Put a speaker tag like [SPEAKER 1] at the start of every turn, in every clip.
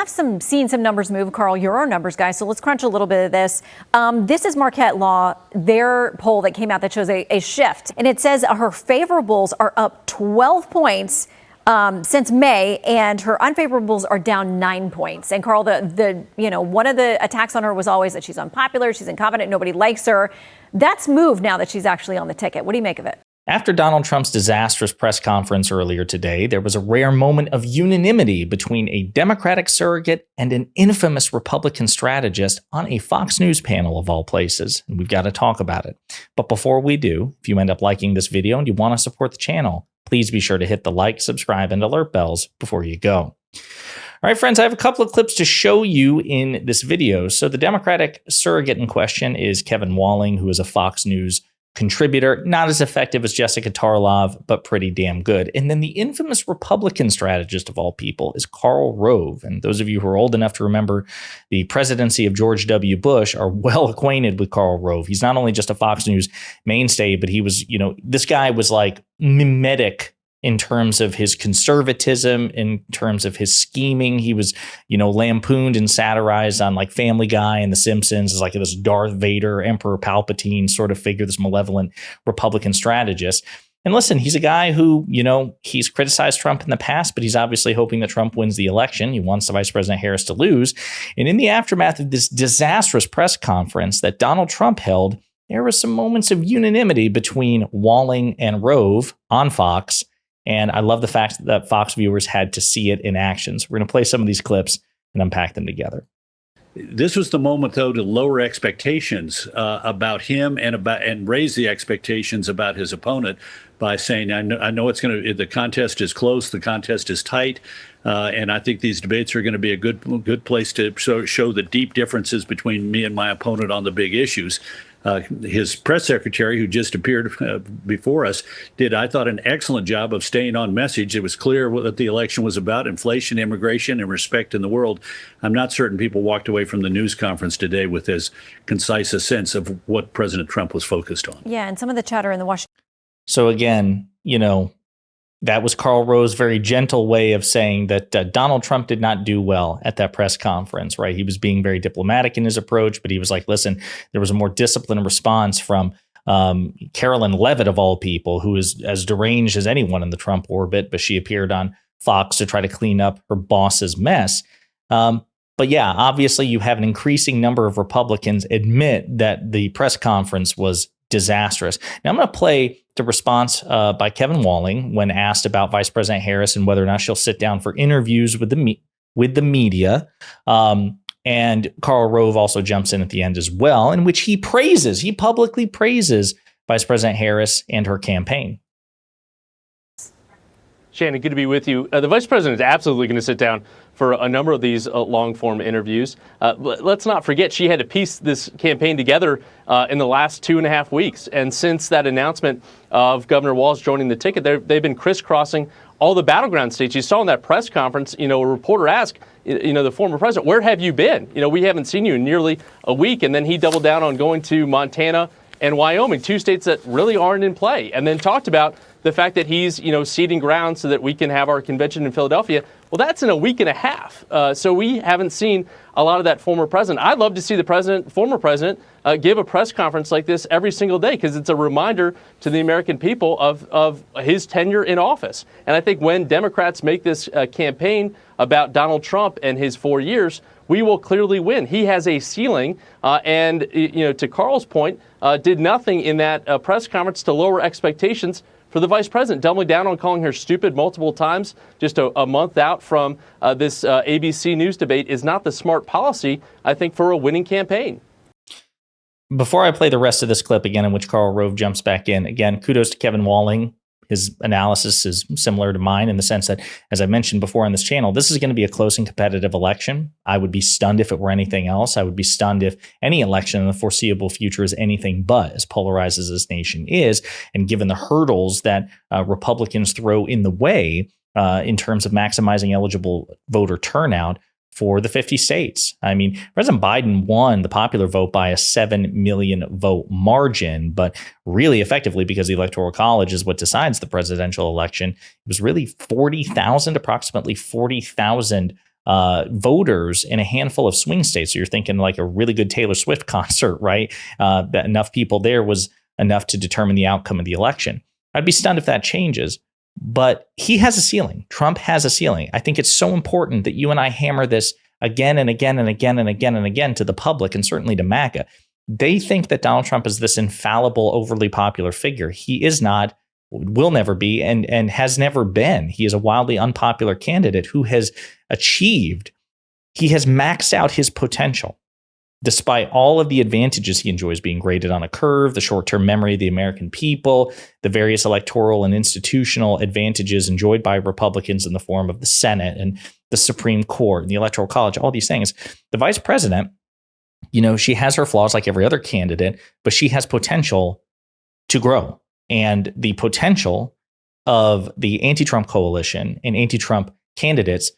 [SPEAKER 1] have seen some numbers move. Karl, you're our numbers guy, so let's crunch a little bit of this. This is Marquette Law, their poll that came out that shows a shift. And it says her favorables are up 12 points since May, and her unfavorables are down 9 points. And Karl, one of the attacks on her was always that she's unpopular, she's incompetent, nobody likes her. That's moved now that she's actually on the ticket. What do you make of it?
[SPEAKER 2] After Donald Trump's disastrous press conference earlier today, there was a rare moment of unanimity between a Democratic surrogate and an infamous Republican strategist on a Fox News panel of all places. And we've got to talk about it. But before we do, if you end up liking this video and you want to support the channel, please be sure to hit the like, subscribe, and alert bells before you go. All right, friends, I have a couple of clips to show you in this video. So the Democratic surrogate in question is Kevin Walling, who is a Fox News contributor, not as effective as Jessica Tarlov, but pretty damn good. And then the infamous Republican strategist of all people is Karl Rove. And those of you who are old enough to remember the presidency of George W. Bush are well acquainted with Karl Rove. He's not only just a Fox News mainstay, but he was, this guy was like mimetic in terms of his conservatism, in terms of his scheming. He was, lampooned and satirized on like Family Guy and The Simpsons as like this Darth Vader, Emperor Palpatine sort of figure, this malevolent Republican strategist. And listen, he's a guy who, he's criticized Trump in the past, but he's obviously hoping that Trump wins the election. He wants the Vice President Harris to lose. And in the aftermath of this disastrous press conference that Donald Trump held, there were some moments of unanimity between Walling and Rove on Fox. And I love the fact that Fox viewers had to see it in action. So we're going to play some of these clips and unpack them together.
[SPEAKER 3] This was the moment, though, to lower expectations about him and raise the expectations about his opponent by saying, I know it's going to, the contest is close, the contest is tight, and I think these debates are going to be a good place to show the deep differences between me and my opponent on the big issues. His press secretary, who just appeared before us, did, I thought, an excellent job of staying on message. It was clear what the election was about: inflation, immigration, and respect in the world. I'm not certain people walked away from the news conference today with as concise a sense of what President Trump was focused on.
[SPEAKER 1] Yeah, and some of the chatter in the Washington.
[SPEAKER 2] So again, that was Karl Rove's very gentle way of saying that Donald Trump did not do well at that press conference, right? He was being very diplomatic in his approach, but he was like, listen, there was a more disciplined response from Carolyn Levitt, of all people, who is as deranged as anyone in the Trump orbit, but she appeared on Fox to try to clean up her boss's mess. But yeah, obviously you have an increasing number of Republicans admit that the press conference was disastrous. Now I'm going to play the response by Kevin Walling when asked about Vice President Harris and whether or not she'll sit down for interviews with the media. And Karl Rove also jumps in at the end as well, in which he publicly praises Vice President Harris and her campaign.
[SPEAKER 4] Shannon, good to be with you. The vice president is absolutely going to sit down for a number of these long-form interviews. Let's not forget she had to piece this campaign together in the last 2.5 weeks. And since that announcement of Governor Walz joining the ticket, they've been crisscrossing all the battleground states. You saw in that press conference, a reporter asked, the former president, where have you been? We haven't seen you in nearly a week. And then he doubled down on going to Montana and Wyoming, 2 states that really aren't in play, and then talked about the fact that he's, ceding ground so that we can have our convention in Philadelphia. Well, that's in a week and a half. So we haven't seen a lot of that former president. I'd love to see the former president, give a press conference like this every single day, because it's a reminder to the American people of his tenure in office. And I think when Democrats make this campaign about Donald Trump and his 4 years, we will clearly win. He has a ceiling, and to Karl's point, did nothing in that press conference to lower expectations for the vice president, doubling down on calling her stupid multiple times just a month out from this ABC News debate is not the smart policy, I think, for a winning campaign.
[SPEAKER 2] Before I play the rest of this clip again, in which Karl Rove jumps back in, again, kudos to Kevin Walling. His analysis is similar to mine in the sense that, as I mentioned before on this channel, this is going to be a close and competitive election. I would be stunned if it were anything else. I would be stunned if any election in the foreseeable future is anything but as polarized as this nation is. And given the hurdles that Republicans throw in the way in terms of maximizing eligible voter turnout for the 50 states. I mean, President Biden won the popular vote by a 7 million vote margin, but really effectively, because the Electoral College is what decides the presidential election, it was really approximately 40,000 voters in a handful of swing states. So you're thinking like a really good Taylor Swift concert, right? That enough people there was enough to determine the outcome of the election. I'd be stunned if that changes. But he has a ceiling. Trump has a ceiling. I think it's so important that you and I hammer this again and again and again and again and again to the public, and certainly to MAGA. They think that Donald Trump is this infallible, overly popular figure. He is not, will never be, and has never been. He is a wildly unpopular candidate who has achieved, he has maxed out his potential. Despite all of the advantages he enjoys, being graded on a curve, the short-term memory of the American people, the various electoral and institutional advantages enjoyed by Republicans in the form of the Senate and the Supreme Court and the Electoral College, all these things. The vice president, she has her flaws like every other candidate, but she has potential to grow. And the potential of the anti-Trump coalition and anti-Trump candidates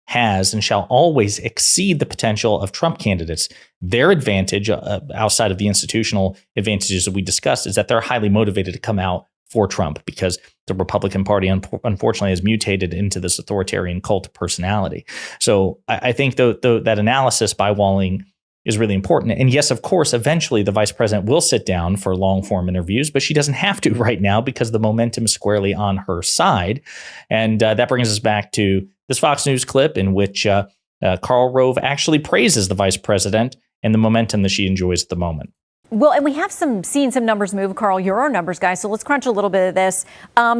[SPEAKER 2] has and shall always exceed the potential of Trump candidates. Their advantage, outside of the institutional advantages that we discussed, is that they're highly motivated to come out for Trump because the Republican Party, unfortunately, has mutated into this authoritarian cult of personality. So I think that analysis by Walling is really important. And yes, of course, eventually the vice president will sit down for long form interviews, but she doesn't have to right now because the momentum is squarely on her side. And that brings us back to this Fox News clip in which Karl Rove actually praises the vice president and the momentum that she enjoys at the moment.
[SPEAKER 1] Well, and we have seen some numbers move. Karl, you're our numbers guy, so let's crunch a little bit of this.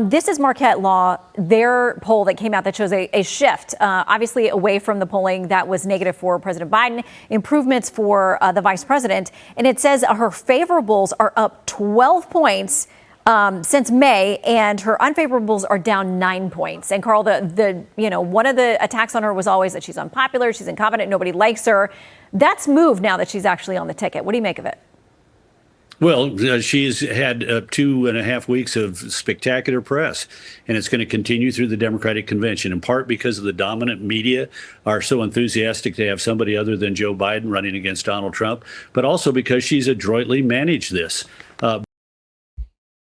[SPEAKER 1] This is Marquette Law, their poll that came out that shows a shift, obviously away from the polling that was negative for President Biden, improvements for the vice president. And it says her favorables are up 12 points since May, and her unfavorables are down 9 points. And Karl, one of the attacks on her was always that she's unpopular, she's incompetent, nobody likes her. That's moved now that she's actually on the ticket. What do you make of it?
[SPEAKER 3] Well, she's had 2.5 weeks of spectacular press, and it's going to continue through the Democratic convention, in part because of the dominant media are so enthusiastic to have somebody other than Joe Biden running against Donald Trump, but also because she's adroitly managed this.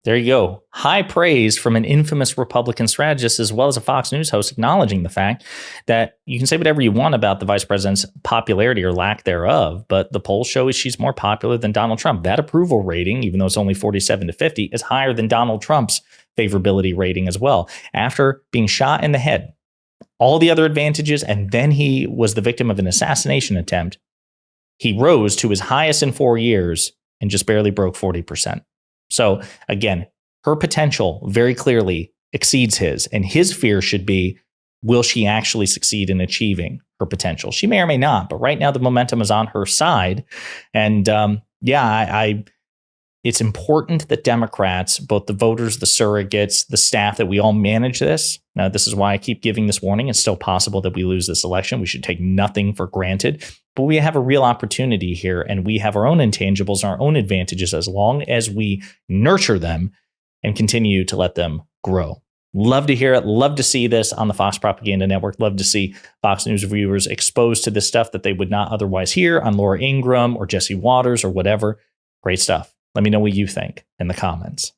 [SPEAKER 2] There you go. High praise from an infamous Republican strategist, as well as a Fox News host, acknowledging the fact that you can say whatever you want about the vice president's popularity or lack thereof, but the polls show she's more popular than Donald Trump. That approval rating, even though it's only 47-50, is higher than Donald Trump's favorability rating as well. After being shot in the head, all the other advantages, and then he was the victim of an assassination attempt, he rose to his highest in 4 years and just barely broke 40%. So again, her potential very clearly exceeds his, and his fear should be, will she actually succeed in achieving her potential? She may or may not, but right now the momentum is on her side. And it's important that Democrats, both the voters, the surrogates, the staff, that we all manage this. Now, this is why I keep giving this warning. It's still possible that we lose this election. We should take nothing for granted. But we have a real opportunity here, and we have our own intangibles and our own advantages as long as we nurture them and continue to let them grow. Love to hear it. Love to see this on the Fox Propaganda Network. Love to see Fox News viewers exposed to this stuff that they would not otherwise hear on Laura Ingraham or Jesse Waters or whatever. Great stuff. Let me know what you think in the comments.